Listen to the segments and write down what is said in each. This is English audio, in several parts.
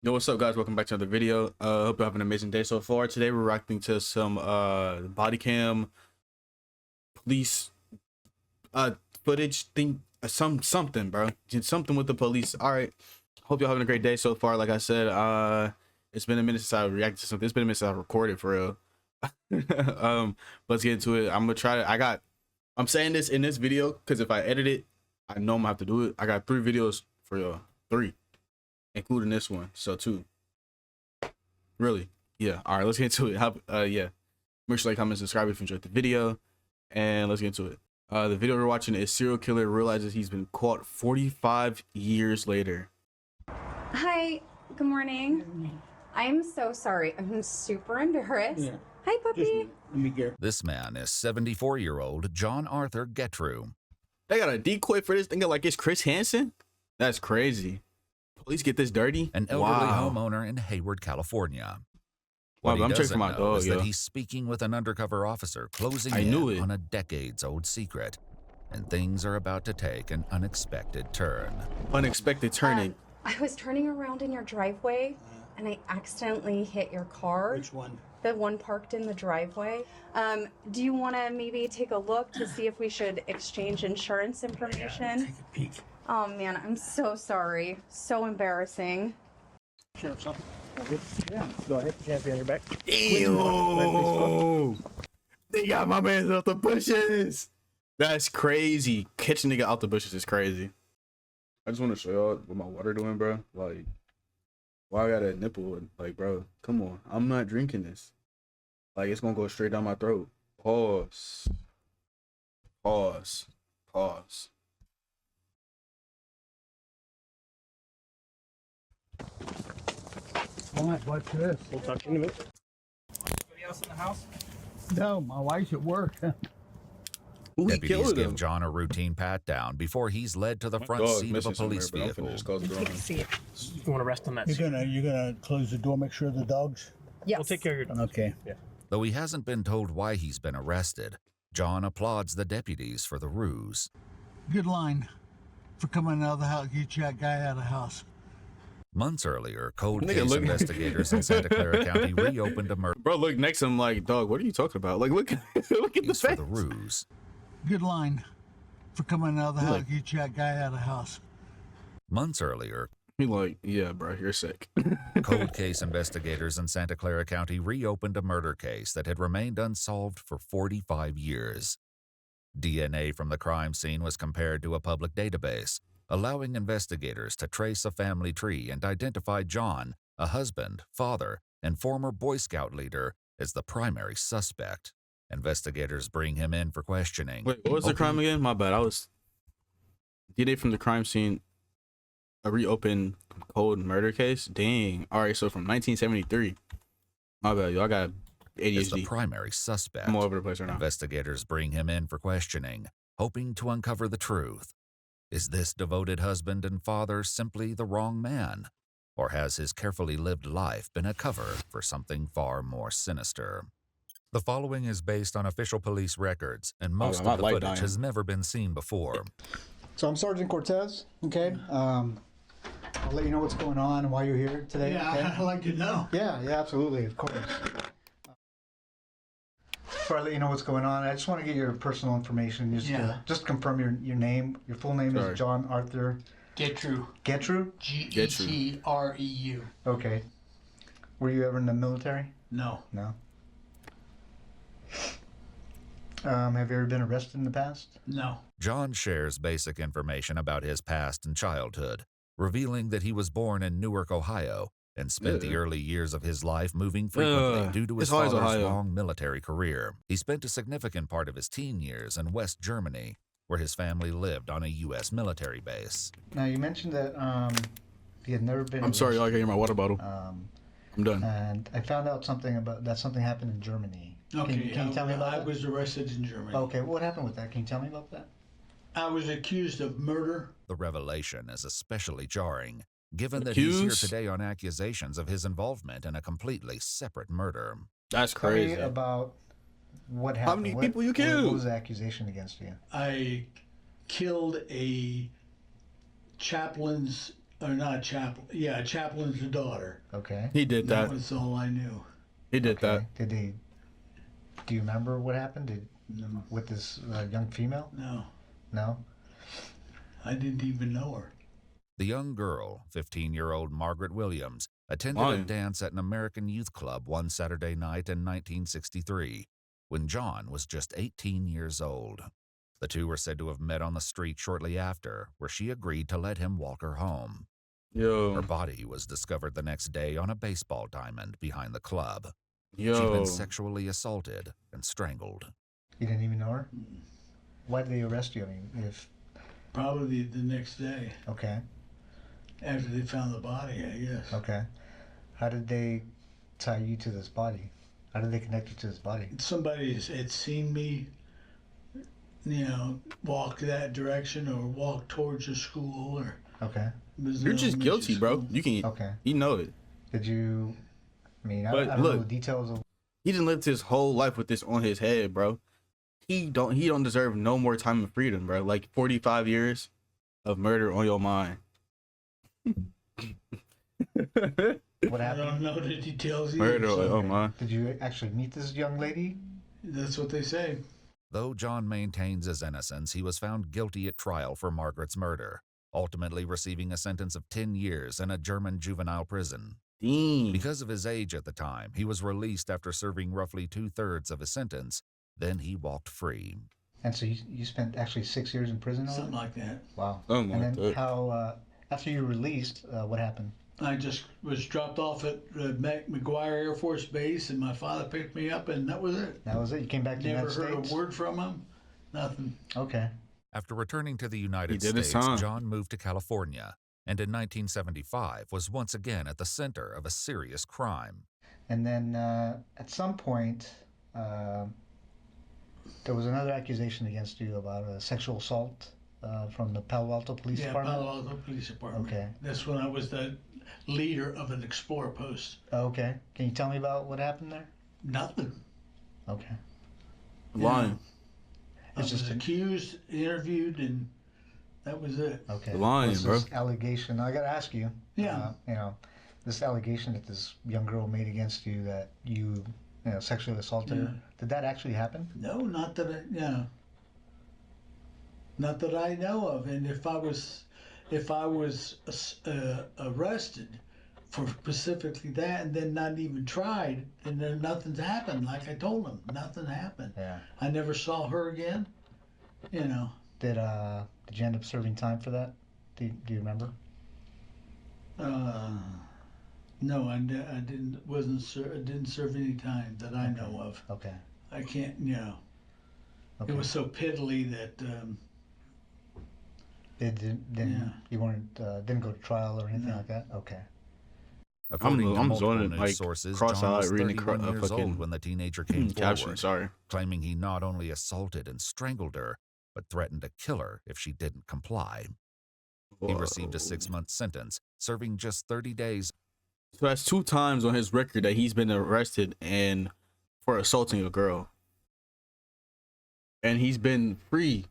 Yo, what's up, guys? Welcome back to another video. Hope you're having an amazing day so far. Today we're reacting to some body cam police footage thing, something, bro. Something with the police. All right. Hope you're having a great day so far. Like I said, it's been a minute since I reacted to something. It's been a minute since I recorded for real. Let's get into it. I'm gonna try to. I'm saying this in this video because if I edit it, I know I'm gonna have to do it. I got 3 videos for y'all. 3. Including this one, so 2. Really? Yeah. All right, let's get into it. Yeah. Make sure to like, comment, subscribe if you enjoyed the video, and let's get into it. The video we're watching is serial killer realizes he's been caught 45 years later. Hi. Good morning. I'm so sorry. I'm super embarrassed. Yeah. Hi, puppy. Let me get. This man is 74-year-old John Arthur Getrew. They got a decoy for this thing like it's Chris Hansen? That's crazy. Police get this dirty? An elderly homeowner in Hayward, California. Wow, What he I'm checking doesn't my know dog, is yo. that he's speaking with an undercover officer closing I knew in it. on a decades-old secret, and things are about to take an unexpected turn. Unexpected turning. I was turning around in your driveway, and I accidentally hit your car. Which one? The one parked in the driveway. Do you want to maybe take a look to see if we should exchange insurance information? Take a peek. Oh, man, I'm so sorry. So embarrassing. Sure, something. Yeah, go ahead. Champ on your back. Ew. They got my man out the bushes. That's crazy. Catching nigga out the bushes is crazy. I just want to show y'all what my water doing, bro. Like, why I got a nipple? Like, bro, come on. I'm not drinking this. Like, it's gonna go straight down my throat. Pause. Pause. Pause. All right, watch this. We'll talk to you in a minute. Anybody else in the house? No, my wife's at work. Who he Deputies killed give him? John a routine pat-down before he's led to the front Dog seat of a missing somewhere, police but I'm finna vehicle. just close the door on him. See it. You want to rest on that seat? You're gonna close the door, make sure the dogs. Yes. We'll take care of your dog. Okay. Yeah. Though he hasn't been told why he's been arrested, John applauds the deputies for the ruse. Good line for coming out of the house. Get that guy out of the house. Months earlier, cold Nigga, case look- investigators in Santa Clara County reopened a murder Bro, look next to him like, dog, what are you talking about? Like, look, look at the case for face. the ruse. Good line for coming out of the house. Look. Get that guy out of the house. Months earlier, He like, yeah, bro, you're sick. cold case investigators in Santa Clara County reopened a murder case that had remained unsolved for 45 years. DNA from the crime scene was compared to a public database, allowing investigators to trace a family tree and identify John, a husband, father, and former Boy Scout leader, as the primary suspect. Investigators bring him in for questioning. Wait, what was the crime again? My bad. I was DNA from the crime scene. A reopened cold murder case. Dang. All right, so from 1973. My bad, y'all got As the ADHD. primary suspect. I'm all over the place right now. Investigators bring him in for questioning, hoping to uncover the truth. Is this devoted husband and father simply the wrong man? Or has his carefully lived life been a cover for something far more sinister? The following is based on official police records, and most my of the light footage dying. has never been seen before. So I'm Sergeant Cortez, okay? I'll let you know what's going on and why you're here today, okay? I'd like to know. Yeah, absolutely, of course. Before I let you know what's going on, I just want to get your personal information. Just confirm your name. Your full name Sorry. is John Arthur Getrew. Getrew? Getreu. Okay. Were you ever in the military? No. No. Have you ever been arrested in the past? No. John shares basic information about his past and childhood, revealing that he was born in Newark, Ohio, and spent the early years of his life moving frequently due to his it's always father's Ohio. long military career. He spent a significant part of his teen years in West Germany, where his family lived on a U.S. military base. Now, you mentioned that you had never been I'm sorry, y'all arrested. can hear my water bottle. I'm done. And I found out something about that something happened in Germany. Okay. Can you tell me about I that? was arrested in Germany. Okay, what happened with that? Can you tell me about that? I was accused of murder. The revelation is especially jarring, given that he's here Accused? today on accusations of his involvement in a completely separate murder. That's Tell me crazy. about what happened. How many people you killed? What was the accusation against you? I killed a chaplain's or not a chaplain. Yeah, a chaplain's daughter. Okay. He did That that. was all I knew. He did that. Okay. Did they? Do you remember what happened? No, With this young female? no, No. I didn't even know her. The young girl, 15-year-old Margaret Williams, attended a Fine. dance at an American youth club one Saturday night in 1963, when John was just 18 years old. The two were said to have met on the street shortly after, where she agreed to let him walk her home. Yo, Her body was discovered the next day on a baseball diamond behind the club. She'd yo. been sexually assaulted and strangled. You didn't even know her? Why did they arrest you? I mean, if Probably the next day okay, after they found the body, I guess. okay. How did they tie you to this body? How did they connect you to this body? Somebody had seen me, walk that direction or walk towards the school or. Okay. You're just guilty, bro. You can. Okay. You know it. Did you? I mean, I But don't know look. the details of. He didn't live his whole life with this on his head, bro. He don't deserve no more time in freedom, bro. Like 45 years of murder on your mind. What I happened? don't know the details either. Murder so on my. Did you actually meet this young lady? that's what they say. Though John maintains his innocence, he was found guilty at trial for Margaret's murder, ultimately receiving a sentence of 10 years in a German juvenile prison. Dang. Because of his age at the time, he was released after serving roughly 2/3 of his sentence. Then he walked free. And so you spent actually 6 years in prison on Something it? like that. Wow. Oh my And then God. how? After you were released, what happened? I just was dropped off at McGuire Air Force Base, and my father picked me up, and that was it. That was it. You came back to the Never United heard States. a word from him. Nothing. Okay. After returning to the United did his States, time. John moved to California, and in 1975 was once again at the center of a serious crime. And then at some point, there was another accusation against you about a sexual assault from the Palo Alto Police Yeah, Department. Palo Alto Police Department. Okay. That's when I was the leader of an Explorer post. Okay. Can you tell me about what happened there? Nothing. Okay. Lying. I It's was just a- accused, interviewed, and that was it. Okay. Lying, What's bro. this allegation? I gotta ask you. Yeah. This allegation that this young girl made against you that you sexually assaulted her. Yeah. Did that actually happen? No, not that not that I know of. And if I was arrested for specifically that and then not even tried, and then nothing's happened. Like I told him, nothing happened. Yeah. I never saw her again. Did you end up serving time for that? Do you remember? No, I didn't. I didn't serve any time that I know of. Okay. I can't. Okay. It was so piddly that. It didn't. Yeah. You weren't didn't go to trial or anything No. like that. Okay. According to I'm multiple zoning, news like, sources, cross-eyed John was reading 31 years fucking old when the teenager came caption. forward, Sorry. claiming he not only assaulted and strangled her, but threatened to kill her if she didn't comply. He received a 6-month sentence, serving just 30 days. So that's 2 times on his record that he's been arrested and for assaulting a girl. And he's been free.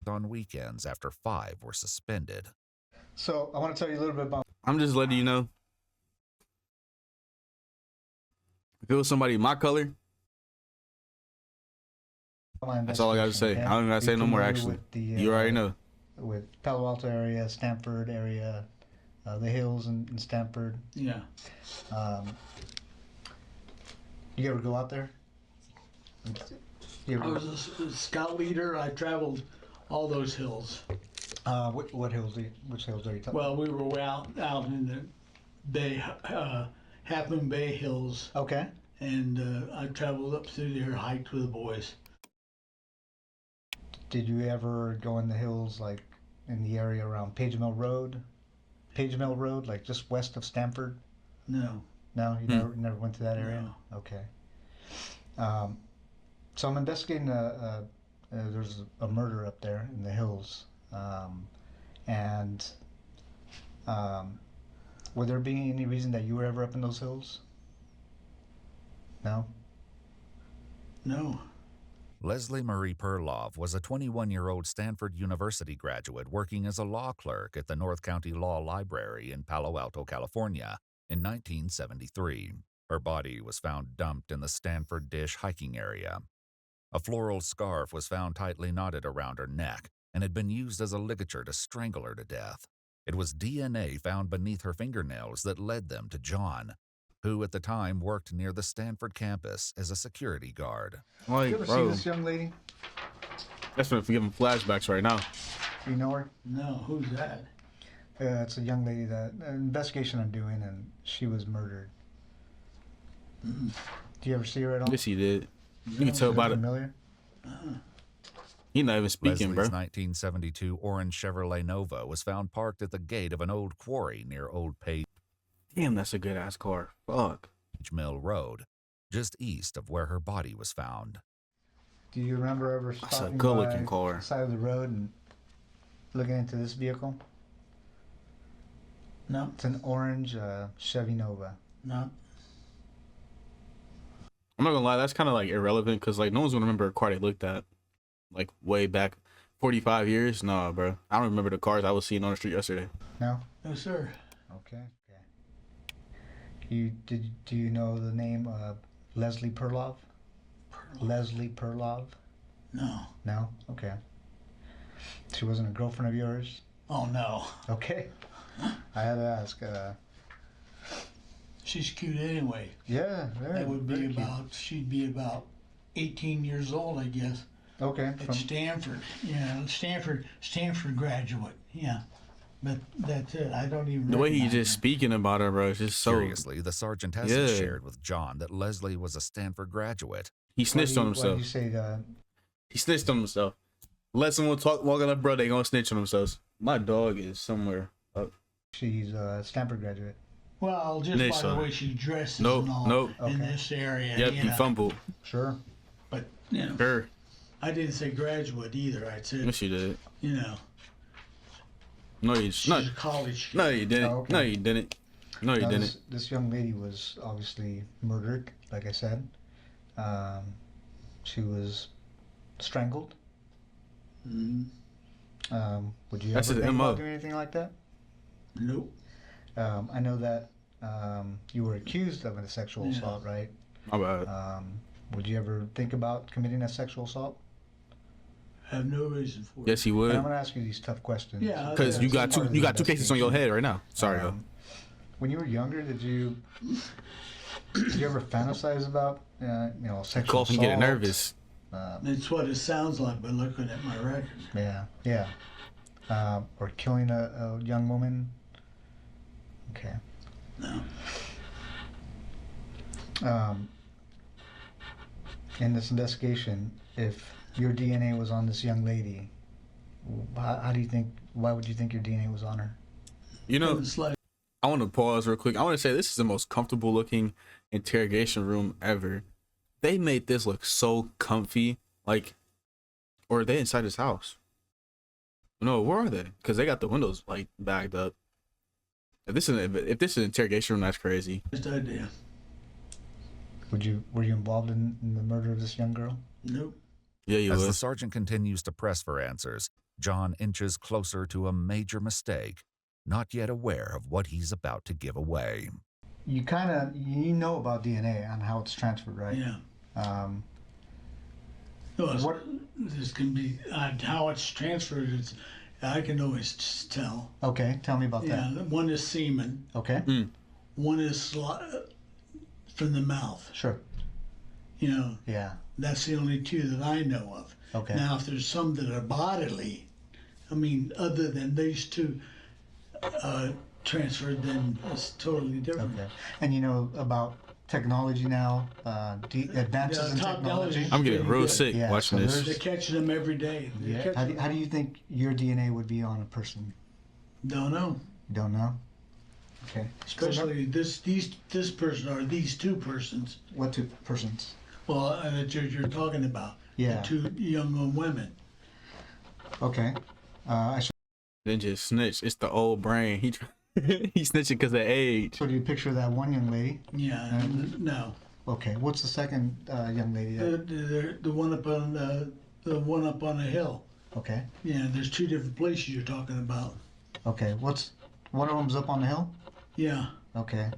On weekends after 5 were suspended. So I want to tell you a little bit about. I'm just letting you know. If it was somebody my color, My that's all I gotta say. investigation, I don't even gotta say no more, familiar actually. with the, You already know. With Palo Alto area, Stanford area, the hills in Stanford. Yeah. You ever go out there? You I ever, was a scout leader. I traveled all those hills. what hills? Which hills are you talking? Well, we were out in the Bay, Half Moon Bay Hills, Okay. and I traveled up through there, hiked with the boys. Did you ever go in the hills, like in the area around Page Mill Road? Page Mill Road, like just west of Stanford? No. No, you never went to that area. No. Okay. So I'm investigating. There's a murder up there in the hills, and would there be any reason that you were ever up in those hills? No. No. Leslie Marie Perloff was a 21-year-old Stanford University graduate working as a law clerk at the North County Law Library in Palo Alto, California in 1973. Her body was found dumped in the Stanford Dish hiking area. A floral scarf was found tightly knotted around her neck and had been used as a ligature to strangle her to death. It was DNA found beneath her fingernails that led them to John, who at the time worked near the Stanford campus as a security guard. Like, You ever see bro, this young lady? that's what giving flashbacks right now. You know her? No, who's that? It's a young lady that an investigation I'm doing, and she was murdered. Do you ever see her at all? Yes, he did. You can tell by the. Familiar? He not even speaking, Leslie's bro. 1972 orange Chevrolet Nova was found parked at the gate of an old quarry near Old Page Damn, that's a good ass car. Fuck. Mill Road, just east of where her body was found. Do you remember ever That's a stopping good-looking by car. the side of the road and looking into this vehicle? No, It's an orange Chevy Nova. no. I'm not gonna lie, that's kind of like irrelevant because like no one's gonna remember a car they looked at like way back 45 years. Nah, bro. I don't remember the cars I was seeing on the street yesterday. No? No, sir. Okay. Do you know the name Leslie Perloff? Leslie Perloff? No. No? Okay. She wasn't a girlfriend of yours? Oh, no. Okay. I had to ask. She's cute anyway. Yeah, very. That would be very cute. she'd be about 18 years old, I guess. Okay. At Stanford. Yeah, Stanford graduate. Yeah. But that's it. I don't even The way he's recognize just her. speaking about her, bro, is just so. Curiously, the sergeant hasn't Yeah. shared with John that Leslie was a Stanford graduate. He snitched on Why do himself. you say He snitched on himself. Let someone walk up, bro, they gonna snitch on themselves. My dog is somewhere up. she's a Stanford graduate? Well, just Niche by the on it. way she dresses Nope, and all nope. in Okay. this area. Yep, you he know. fumbled. Sure. But, you know, Sure. I didn't say graduate either. I said, Yes, you did. you know, No, you she's no, a college kid. no, you didn't. Oh, okay. No, you didn't. No, you Now, didn't. this young lady was obviously murdered, like I said. She was strangled. Mm, Would you That's ever his think MO. about doing anything like that? nope. I know that you were accused of a sexual Yeah. assault, right? My bad. Would you ever think about committing a sexual assault? I have no reason for Yes, it. he And would. I'm gonna ask you these tough questions. Yeah, Because yeah, you it's got part of you the got two cases on your head right now. Sorry, yo. When you were younger, did you ever fantasize about sexual Cough and assault? get nervous. That's what it sounds like by looking at my record. Yeah. Or killing a young woman. Okay. No. In this investigation, if your DNA was on this young lady, how do you think? Why would you think your DNA was on her? You know, It's like, I want to pause real quick. I want to say this is the most comfortable looking interrogation room ever. They made this look so comfy. Like, or are they inside his house? No, where are they? Because they got the windows like bagged up. If this is an interrogation room, that's crazy. just idea. Were you involved in the murder of this young girl? Nope. Yeah, you As the was. sergeant continues to press for answers, John inches closer to a major mistake, not yet aware of what he's about to give away. You know about DNA and how it's transferred, right? Yeah. What- What this can be how it's transferred. I can always just tell. Okay, tell me about Yeah, that. one is semen. Okay, One is from the mouth. sure. You know, Yeah. that's the only two that I know of. Okay. Now, if there's some that are bodily, I mean, other than these two transferred, then it's totally different. Okay. And you know about technology now, advances Yeah, in technology. technology. I'm getting real Good. sick Yeah, watching so this. there's- They're catching them every day. They're Yeah. catching How do you think your DNA would be on a person? Don't know. You don't know? Okay. Especially this person or these two persons. What two persons? Well, that you're talking about. Yeah. The two young women. Okay. I should Then just snitch. It's the old brain. He snitching because of age. show you a picture of that one young lady. Yeah. No. Okay, what's the second young lady? The one up on the one up on the hill. Okay, Yeah, there's two different places you're talking about. okay. What's one of them's up on the hill? Yeah. Okay,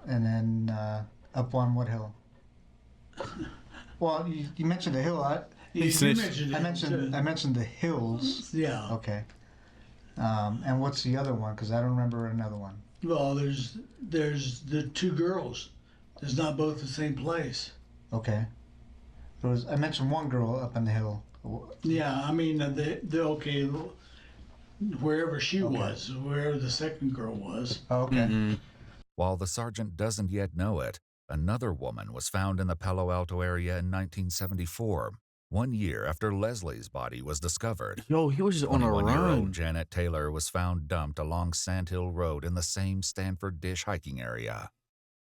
and then up on what hill? Well, you mentioned the hill. You snitched. mentioned I it, mentioned too. I mentioned the hills. Yeah. Okay. And what's the other one? Because I don't remember another one. Well, there's the two girls. It's not both the same place. Okay. I mentioned one girl up on the hill. Yeah, I mean the okay, wherever she was, wherever the second girl was. Oh, okay. Mm-hmm. While the sergeant doesn't yet know it, another woman was found in the Palo Alto area in 1974, 1 year after Leslie's body was discovered. Yo, he was just on a 21-year-old run. Janet Taylor was found dumped along Sandhill Road in the same Stanford Dish hiking area.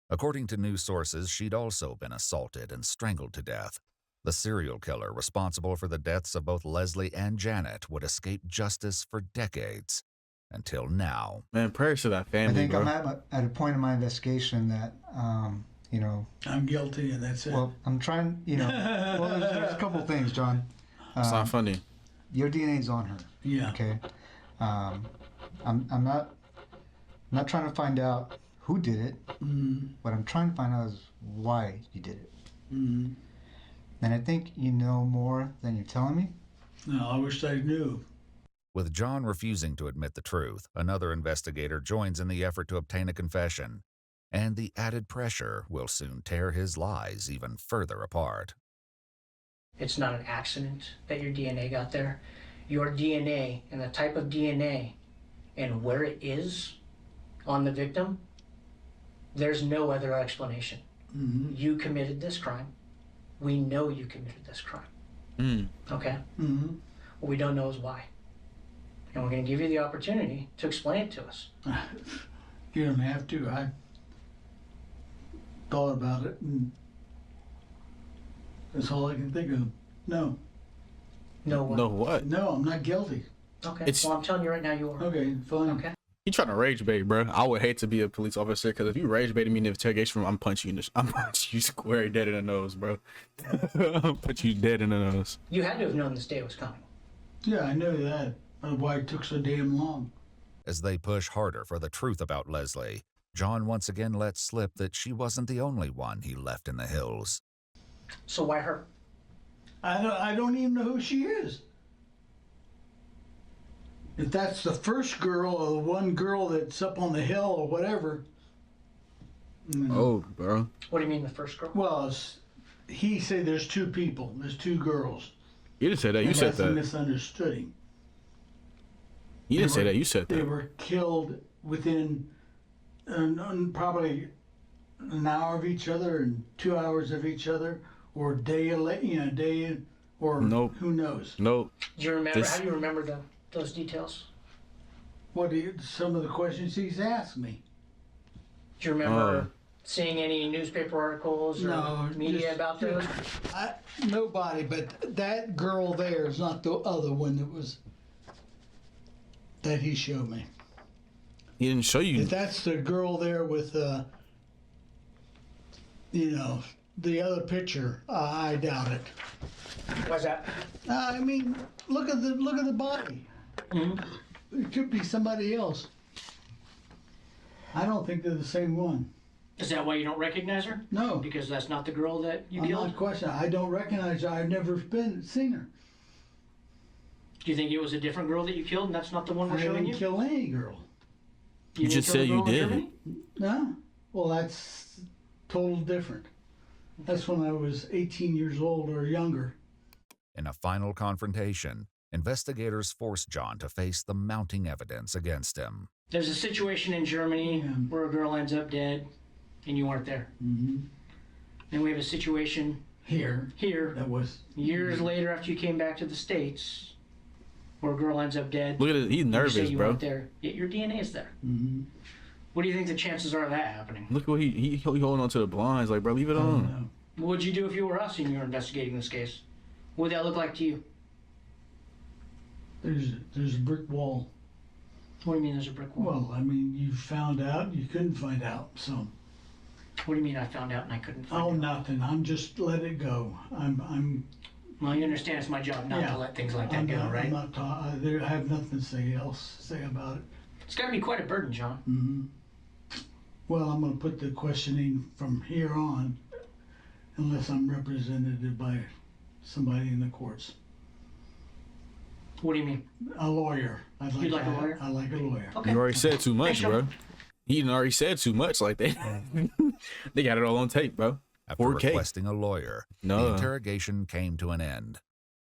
According to news sources, she'd also been assaulted and strangled to death. The serial killer responsible for the deaths of both Leslie and Janet would escape justice for decades, until now. Man, prayers to that I family, think bro. I'm at a point in my investigation that, you know, I'm guilty, and that's it. well, I'm trying, you know, well, there's a couple things, John. It's not funny. Your DNA's on her. Yeah. Okay. I'm not trying to find out who did it. What I'm trying to find out is why you did it. And I think you know more than you're telling me. No, I wish I knew. With John refusing to admit the truth, another investigator joins in the effort to obtain a confession, and the added pressure will soon tear his lies even further apart. It's not an accident that your DNA got there. Your DNA and the type of DNA and where it is on the victim, there's no other explanation. You committed this crime. We know you committed this crime. Okay? What we don't know is why. And we're going to give you the opportunity to explain it to us. You don't have to. I thought about it, and that's all I can think of. No, No what? No, what? no, I'm not guilty. Okay. It's- Well, I'm telling you right now you are. Okay, fine. Okay. He trying to rage bait, bro. I would hate to be a police officer because if you rage baited me in the interrogation room, I'm punching you. I'm punching you square dead in the nose, bro. I'm punching you dead in the nose. You had to have known this day was coming. Yeah, I know that. Why it took so damn long. As they push harder for the truth about Leslie, John once again lets slip that she wasn't the only one he left in the hills. So why her? I don't even know who she is. If that's the first girl or the one girl that's up on the hill or whatever. Oh, bro. What do you mean the first girl? Well, he said there's two people. There's two girls. You didn't say that. You And said that's a that. misunderstanding. You didn't say that. You said They that. were killed within probably an hour of each other and 2 hours of each other, or day, or Nope. who knows? Nope. Do you remember? This- How do you remember those details? Some of the questions he's asked me? Do you remember Oh. seeing any newspaper articles or No, media just- about those? Nobody, but that girl there is not the other one that he showed me. He didn't show you. If that's the girl there with, the other picture, I doubt it. Why's that? I mean, look at the body. It could be somebody else. I don't think they're the same one. Is that why you don't recognize her? No, Because that's not the girl that you I'm killed? not questioning. I don't recognize her. I've never seen her. Do you think it was a different girl that you killed and that's not the one we're I showing didn't you? kill any girl. You didn't just kill the said you girl in did. Germany? No. Well, that's total different. That's when I was 18 years old or younger. In a final confrontation, investigators force John to face the mounting evidence against him. There's a situation in Germany Yeah. where a girl ends up dead and you weren't there. Mm-hmm. Then we have a situation Here, here, that was years later after you came back to the States, where a girl ends up dead. Look at it. He's You say nervous, you bro. weren't there, yet your DNA is there. Mm-hmm. What do you think the chances are of that happening? Look what he holding on to the blinds. Like, bro, leave it on. What would you do if you were us and you were investigating this case? What would that look like to you? There's a brick wall. What do you mean there's a brick wall? Well, I mean, you found out, you couldn't find out, so. What do you mean I found out and I couldn't find Oh, out? nothing. I'm just let it go. I'm. Well, you understand it's my job not to let things like that I'm go, not, right? I'm not I have nothing to say about it. It's got to be quite a burden, John. Mm-hmm. Well, I'm going to put the questioning from here on, unless I'm represented by somebody in the courts. What do you mean? A lawyer. You'd like a lawyer? I like a lawyer. Okay. You already said too much, Thanks, bro. He done already said too much like that. They got it all on tape, bro. After 4K. requesting a lawyer, the No. interrogation came to an end.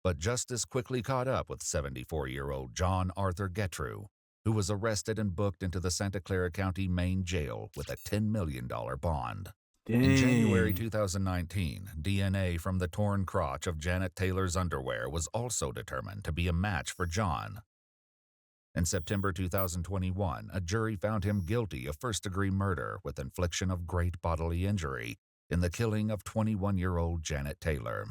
But justice quickly caught up with 74-year-old John Arthur Getrew, who was arrested and booked into the Santa Clara County Main Jail with a $10 million bond. In January 2019, DNA from the torn crotch of Janet Taylor's underwear was also determined to be a match for John. In September 2021, a jury found him guilty of first-degree murder with infliction of great bodily injury in the killing of 21-year-old Janet Taylor.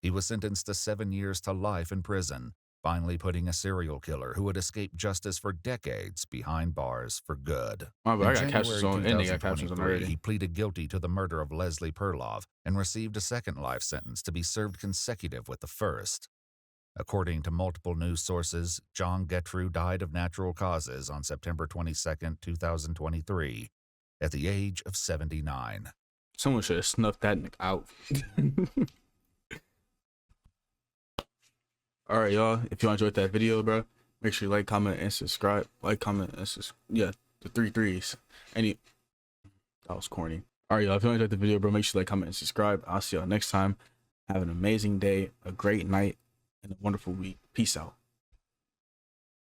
He was sentenced to 7 years to life in prison, finally putting a serial killer who had escaped justice for decades behind bars for good. My bad, I In got captions on, January and they got captions on 2023, already. he pleaded guilty to the murder of Leslie Perlov and received a second life sentence to be served consecutive with the first. According to multiple news sources, John Getrew died of natural causes on September 22, 2023, at the age of 79. Someone should have snuffed that nigga out. All right, y'all. If you enjoyed that video, bro, make sure you like, comment, and subscribe. Like, comment, and subscribe. Yeah, the 3 3s. That was corny. All right, y'all. If you enjoyed the video, bro, make sure you like, comment, and subscribe. I'll see y'all next time. Have an amazing day, a great night, and a wonderful week. Peace out.